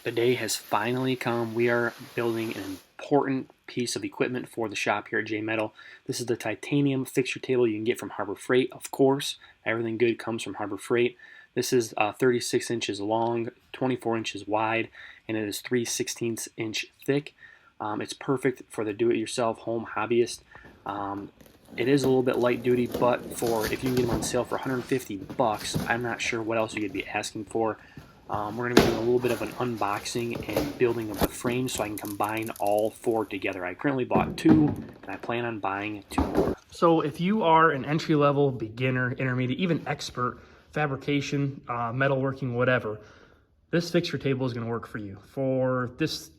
The day has finally come. We are building an important piece of equipment for the shop here at J Metal. This is the titanium fixture table you can get from Harbor Freight, of course. Everything good comes from Harbor Freight. This is 36 inches long, 24 inches wide, and it is 3/16 inch thick. It's perfect for the do-it-yourself home hobbyist. It is a little bit light duty, but for if you can get them on sale for 150 bucks, I'm not sure what else you could be asking for. We're going to be doing a little bit of an unboxing and building of the frame so I can combine all four together. I currently bought two, and I plan on buying two more. So if you are an entry-level, beginner, intermediate, even expert, fabrication, metalworking, whatever, this fixture table is going to work for you. For this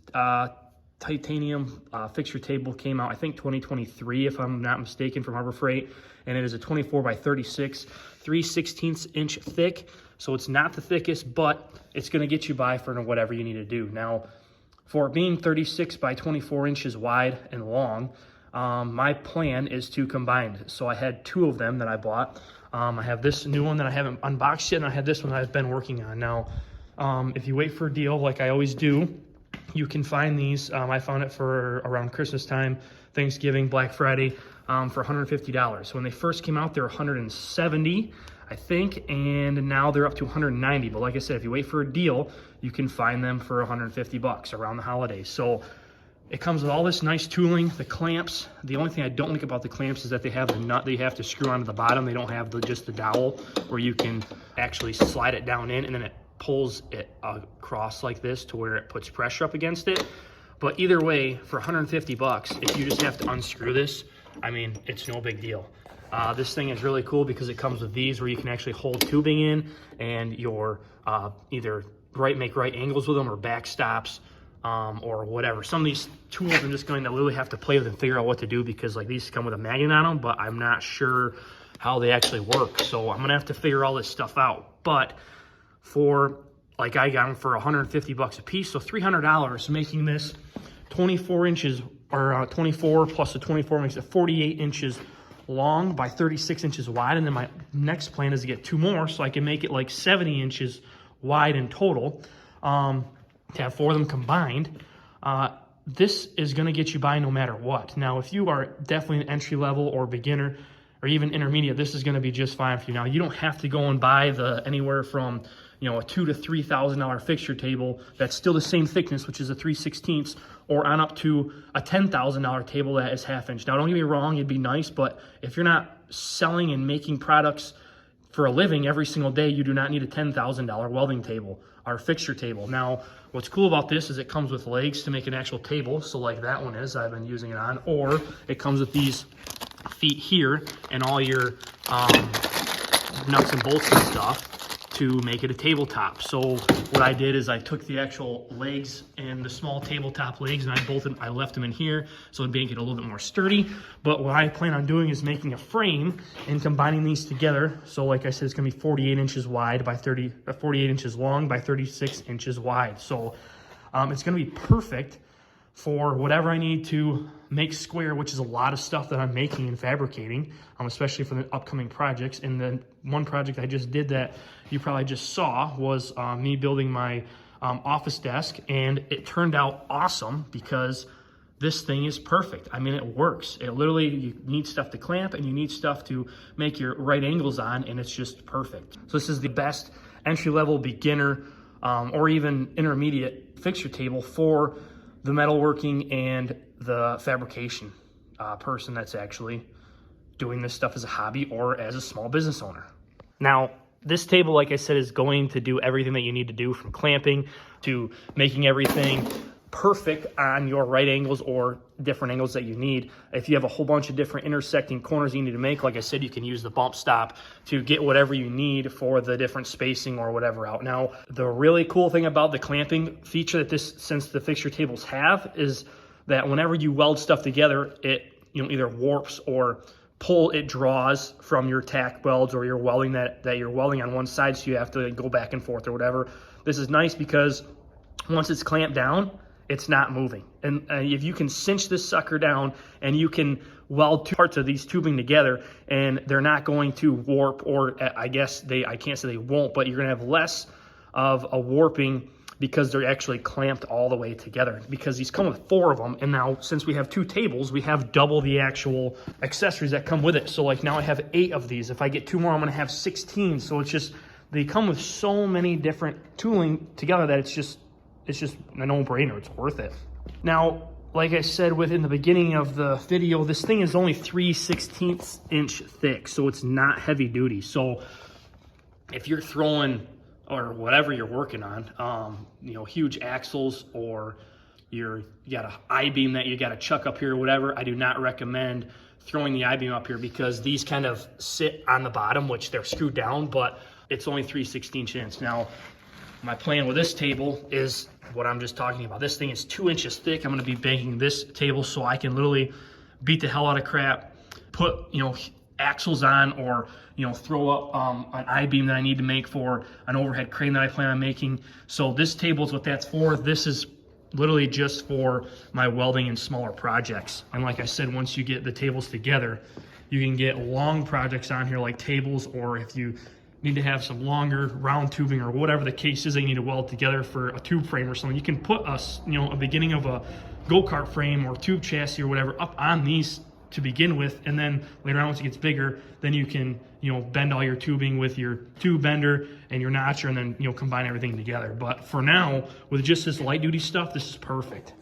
titanium fixture table came out, I think 2023, if I'm not mistaken, from Harbor Freight, and it is a 24 by 36, 3/16 inch thick. So it's not the thickest, but it's going to get you by for whatever you need to do. Now, for it being 36 by 24 inches wide and long, my plan is to combine it. So I had two of them that I bought. I have this new one that I haven't unboxed yet, and I have this one that I've been working on. Now, if you wait for a deal, like I always do, you can find these. I found it for around Christmas time, Thanksgiving, Black Friday, for $150. When they first came out, they were $170, I think, and now they're up to $190. But like I said, if you wait for a deal, you can find them for 150 bucks around the holidays. So it comes with all this nice tooling, the clamps. The only thing I don't like about the clamps is that they have the nut that you have to screw onto the bottom. They don't have just the dowel where you can actually slide it down in, and then it pulls it across like this to where it puts pressure up against it. But either way, for 150 bucks, if you just have to unscrew this, I mean, it's no big deal. This thing is really cool because it comes with these where you can actually hold tubing in, and you're either make right angles with them or backstops, or whatever. Some of these tools I'm just going to literally have to play with and figure out what to do, because like these come with a magnet on them, but I'm not sure how they actually work. So I'm gonna have to figure all this stuff out. But for, like, I got them for 150 bucks a piece, so $300, making this 24 inches, or 24 plus the 24 makes it 48 inches long by 36 inches wide. And then my next plan is to get two more so I can make it like 70 inches wide in total, to have four of them combined. This is going to get you by no matter what. Now, if you are definitely an entry level or beginner or even intermediate, this is going to be just fine for you. Now, you don't have to go and buy anywhere from, you know, a $2,000 to $3,000 fixture table that's still the same thickness, which is a 3/16, or on up to a $10,000 table that is half-inch. Now, don't get me wrong, it'd be nice, but if you're not selling and making products for a living every single day, you do not need a $10,000 welding table or fixture table. Now, what's cool about this is it comes with legs to make an actual table, so like that one is, I've been using it on, or it comes with these feet here and all your nuts and bolts and stuff to make it a tabletop. So what I did is I took the actual legs and the small tabletop legs, and I left them in here so it'd make it a little bit more sturdy. But what I plan on doing is making a frame and combining these together. So like I said, it's gonna be 48 inches wide by 48 inches long by 36 inches wide. So it's gonna be perfect for whatever I need to make square, which is a lot of stuff that I'm making and fabricating, especially for the upcoming projects. And then one project I just did that you probably just saw was me building my office desk, and it turned out awesome because this thing is perfect. I mean, it works. It literally, you need stuff to clamp and you need stuff to make your right angles on, and it's just perfect. So this is the best entry-level, beginner, or even intermediate fixture table for the metalworking and the fabrication person that's actually doing this stuff as a hobby or as a small business owner. Now, this table, like I said, is going to do everything that you need to do, from clamping to making everything perfect on your right angles or different angles that you need. If you have a whole bunch of different intersecting corners you need to make, like I said, you can use the bump stop to get whatever you need for the different spacing or whatever out. Now, the really cool thing about the clamping feature that since the fixture tables have, is that whenever you weld stuff together, it either warps or it draws from your tack welds or your welding that you're welding on one side, so you have to go back and forth or whatever. This is nice because once it's clamped down, it's not moving. And if you can cinch this sucker down and you can weld two parts of these tubing together, and they're not going to warp, or I can't say they won't, but you're gonna have less of a warping because they're actually clamped all the way together, because these come with 4 of them. And now since we have 2 tables, we have double the actual accessories that come with it. So like now I have 8 of these. If I get 2 more, I'm gonna have 16. So it's just, they come with so many different tooling together that it's just a no-brainer. It's worth it. Now, like I said within the beginning of the video, this thing is only 3/16 inch thick, so it's not heavy duty. So if you're throwing, or whatever you're working on, you know, huge axles, or you got an I-beam that you got to chuck up here or whatever, I do not recommend throwing the I-beam up here, because these kind of sit on the bottom, which they're screwed down, but it's only 3/16 inch. Now, my plan with this table is what I'm just talking about. This thing is 2 inches thick. I'm gonna be banking this table so I can literally beat the hell out of crap, put, you know, axles on, or, you know, throw up an I-beam that I need to make for an overhead crane that I plan on making. So this table is what that's for. This is literally just for my welding and smaller projects. And like I said, once you get the tables together, you can get long projects on here like tables, or if you need to have some longer round tubing or whatever the case is, they need to weld together for a tube frame or something. You can put a beginning of a go-kart frame or tube chassis or whatever up on these to begin with, and then later on, once it gets bigger, then you can, you know, bend all your tubing with your tube bender and your notcher, and then, you know, combine everything together. But for now, with just this light duty stuff, this is perfect.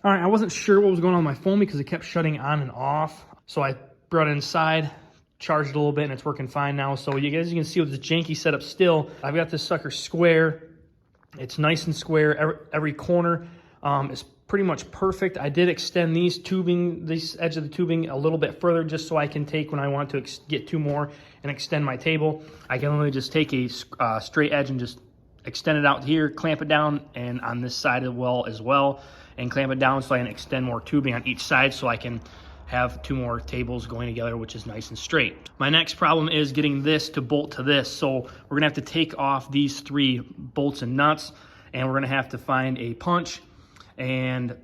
All right, I wasn't sure what was going on with my phone because it kept shutting on and off. So I brought it inside, charged it a little bit, and it's working fine now. So you guys, you can see with this janky setup still, I've got this sucker square. It's nice and square. Every corner is pretty much perfect. I did extend these edge of the tubing a little bit further, just so I can take, when I want to get 2 more and extend my table, I can only just take a straight edge and just extend it out here, clamp it down, and on this side as well, and clamp it down so I can extend more tubing on each side, so I can have 2 more tables going together, which is nice and straight. My next problem is getting this to bolt to this. So we're gonna have to take off these 3 bolts and nuts, and we're gonna have to find a punch and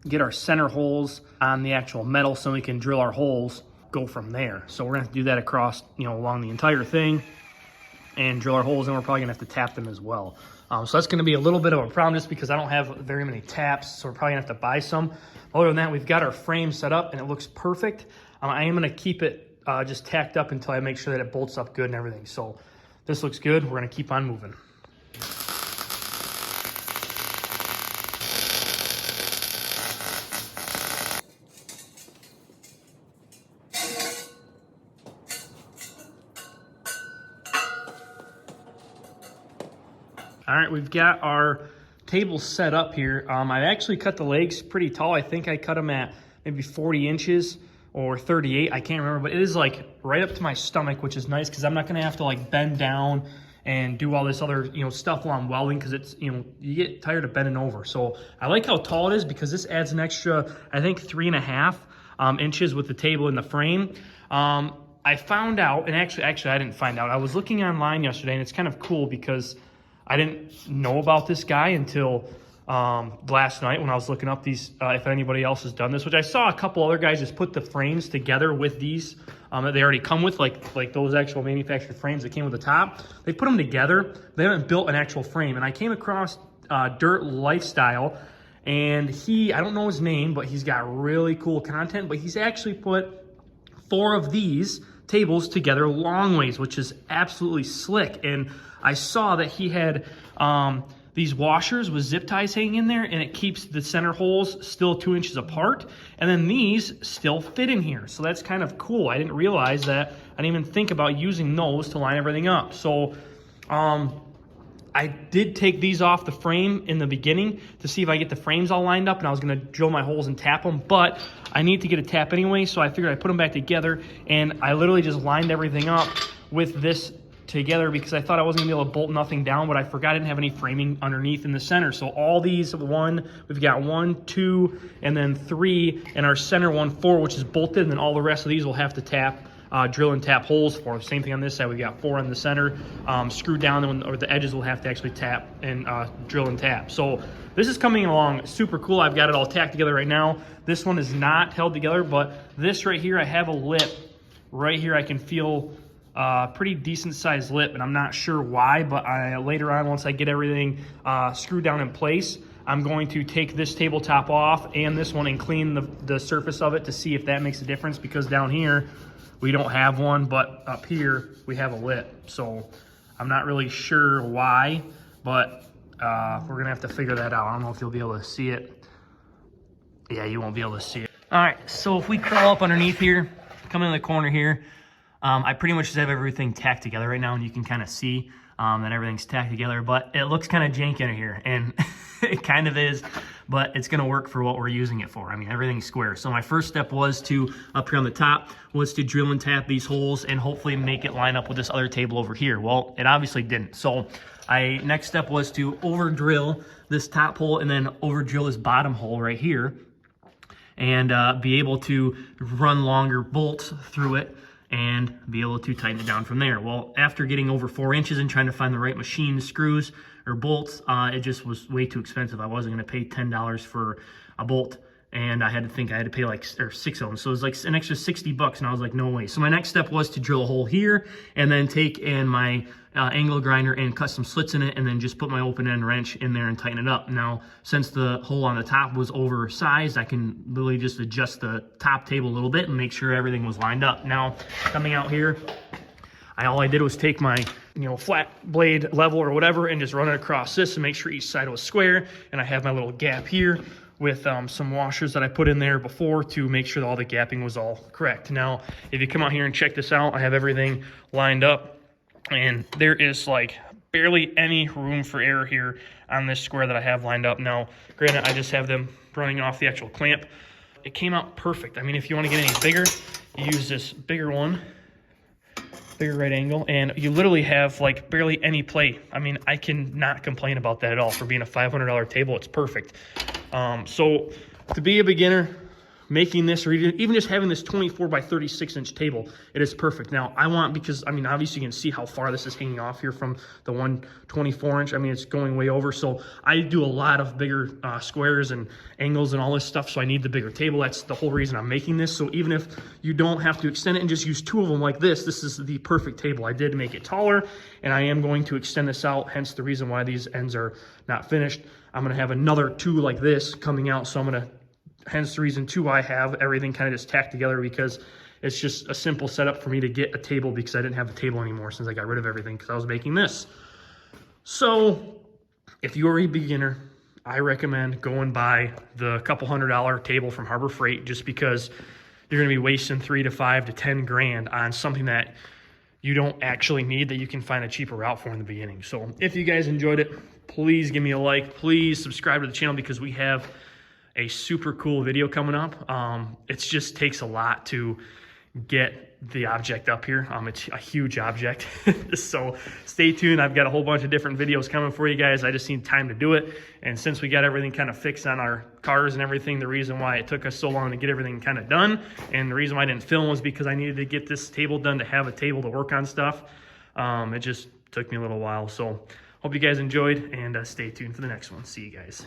get our center holes on the actual metal so we can drill our holes, go from there. So we're gonna have to do that across, you know, along the entire thing, and drill our holes, and we're probably gonna have to tap them as well. So that's gonna be a little bit of a problem just because I don't have very many taps, so we're probably gonna have to buy some. Other than that, we've got our frame set up and it looks perfect. I am gonna keep it just tacked up until I make sure that it bolts up good and everything. So this looks good, we're gonna keep on moving. All right, we've got our table set up here. I actually cut the legs pretty tall. I think I cut them at maybe 40 inches or 38. I can't remember, but it is like right up to my stomach, which is nice because I'm not gonna have to like bend down and do all this other, you know, stuff while I'm welding, because it's, you know, you get tired of bending over. So I like how tall it is because this adds an extra, I think 3.5 inches with the table and the frame. I found out, and actually I didn't find out. I was looking online yesterday, and it's kind of cool because I didn't know about this guy until last night when I was looking up these, if anybody else has done this, which I saw a couple other guys just put the frames together with these that they already come with, like those actual manufactured frames that came with the top. They put them together. They haven't built an actual frame. And I came across Dirt Lifestyle, and I don't know his name, but he's got really cool content, but he's actually put 4 of these tables together long ways, which is absolutely slick. And I saw that he had these washers with zip ties hanging in there, and it keeps the center holes still 2 inches apart. And then these still fit in here. So that's kind of cool. I didn't realize that. I didn't even think about using those to line everything up. So I did take these off the frame in the beginning to see if I get the frames all lined up, and I was gonna drill my holes and tap them, but I need to get a tap anyway, so I figured I'd put them back together, and I literally just lined everything up with this together because I thought I wasn't gonna be able to bolt nothing down, but I forgot I didn't have any framing underneath in the center. So all these, we've got 1, 2, and then 3, and our center one, 4, which is bolted, and then all the rest of these will have to tap, drill and tap holes for. Same thing on this side, we got 4 on the center, screwed down, or the edges will have to actually tap and drill and tap. So this is coming along super cool. I've got it all tacked together right now. This one is not held together, but this right here, I have a lip right here. I can feel pretty decent sized lip, and I'm not sure why, but later on, once I get everything screwed down in place, I'm going to take this tabletop off and this one and clean the surface of it to see if that makes a difference, because down here we don't have one, but up here we have a lip. So I'm not really sure why, but we're gonna have to figure that out. I don't know if you'll be able to see it. Yeah, you won't be able to see it. All right, so if we crawl up underneath here, come in the corner here, I pretty much just have everything tacked together right now, and you can kind of see that everything's tacked together, but it looks kind of janky in here, and it kind of is, but it's going to work for what we're using it for. I mean, everything's square. So my first step was to, up here on the top, was to drill and tap these holes and hopefully make it line up with this other table over here. Well, it obviously didn't. So next step was to over drill this top hole and then over drill this bottom hole right here, and be able to run longer bolts through it and be able to tighten it down from there. Well, after getting over 4 inches and trying to find the right machine screws or bolts, it just was way too expensive. I wasn't gonna pay $10 for a bolt, and I had to pay like 6 of them. So it was like an extra 60 bucks, and I was like, no way. So my next step was to drill a hole here and then take in my angle grinder and cut some slits in it, and then just put my open end wrench in there and tighten it up. Now, since the hole on the top was oversized, I can literally just adjust the top table a little bit and make sure everything was lined up. Now, coming out here, all I did was take my flat blade level or whatever and just run it across this and make sure each side was square. And I have my little gap here with some washers that I put in there before to make sure that all the gapping was all correct. Now, if you come out here and check this out, I have everything lined up, and there is like barely any room for error here on this square that I have lined up. Now, granted, I just have them running off the actual clamp. It came out perfect. I mean, if you want to get any bigger, you use this bigger one, bigger right angle, and you literally have like barely any play. I mean, I can not complain about that at all. For being a $500 table, it's perfect. So to be a beginner, making this, or even just having this 24 by 36 inch table, it is perfect. Now, because I mean, obviously you can see how far this is hanging off here from the 124 inch. I mean, it's going way over. So I do a lot of bigger squares and angles and all this stuff. So I need the bigger table. That's the whole reason I'm making this. So even if you don't have to extend it and just use 2 of them like this is the perfect table. I did make it taller, and I am going to extend this out. Hence the reason why these ends are not finished. I'm going to have another 2 like this coming out. So hence the reason too I have everything kind of just tacked together, because it's just a simple setup for me to get a table, because I didn't have a table anymore since I got rid of everything because I was making this. So if you're a beginner, I recommend going buy the couple $100 table from Harbor Freight, just because you're going to be wasting 3 to 5 to 10 grand on something that you don't actually need, that you can find a cheaper route for in the beginning. So if you guys enjoyed it, please give me a like. Please subscribe to the channel, because we have a super cool video coming up. It just takes a lot to get the object up here. It's a huge object. So stay tuned. I've got a whole bunch of different videos coming for you guys. I just need time to do it. And since we got everything kind of fixed on our cars and everything, the reason why it took us so long to get everything kind of done, and the reason why I didn't film, was because I needed to get this table done to have a table to work on stuff. It just took me a little while. So hope you guys enjoyed, and stay tuned for the next one. See you guys.